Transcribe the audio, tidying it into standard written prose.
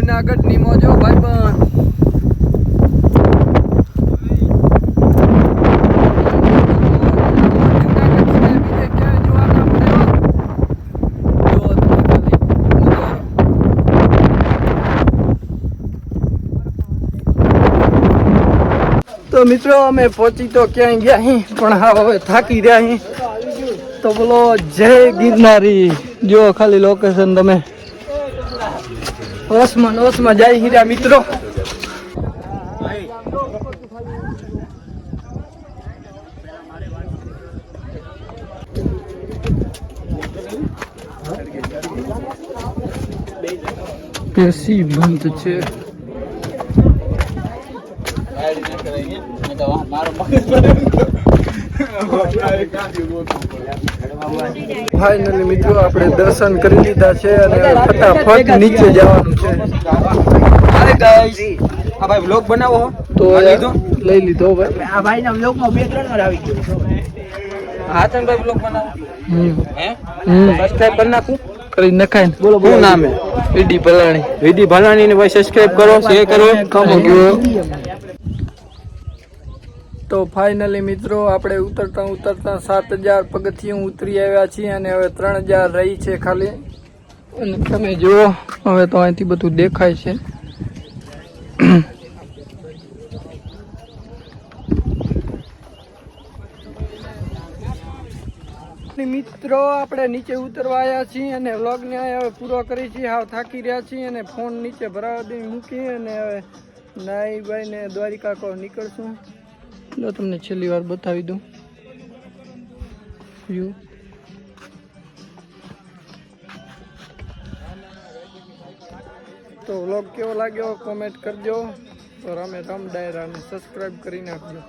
જુનાગઢની મોજો ભાઈ પણ તો મિત્રો અમે પહોંચી તો ક્યાંય ગયા હી પણ હા હવે થાકી રહ્યા હી તો બોલો જય ગિરનારી જો ખાલી લોકેશન તમે ઓસમાં જાય હીરા મિત્રો એસી બંધ છે ફાઇનલી મિત્રો આપણે દર્શન કરી લીધા છે અને ફટાફટ નીચે જવાનું છે અરે ગાઈસ આ ભાઈ વ્લોગ બનાવો તો લઈ લીધો ભાઈ આ ભાઈના વ્લોગમાં 2-3 વાર આવી ગયો હા તને ભાઈ વ્લોગ બનાવો હે સબસ્ક્રાઇબ કરી નાખું કરી નખાય બોલો શું નામ હે વિડી ભલાણી ને ભાઈ સબસ્ક્રાઇબ કરો શેર કરો તો ફાઇનલી મિત્રો આપણે ઉતરતા 7000 પગથિયું ઉતરી આવ્યા છીએ અને હવે 3000 રહી છે ખાલી અને તમે જુઓ હવે તો અહીંથી બધું દેખાય છે મિત્રો આપણે નીચે ઉતરવા આવ્યા છીએ અને વ્લોગને હવે પૂરો કરી છીએ હાવ થાકી રહ્યા છીએ અને ફોન નીચે ભરાવા દઈ મૂકી અને હવે નાઈ ભાઈ ને દ્વારિકા કો નીકળશું લો તમને છેલ્લી વાર બતાવી દઉં વ્યૂ તો વ્લોગ કેવો લાગ્યો કોમેન્ટ કરજો તો રામે રામ ડાયરાને સબસ્ક્રાઈબ કરી નાખજો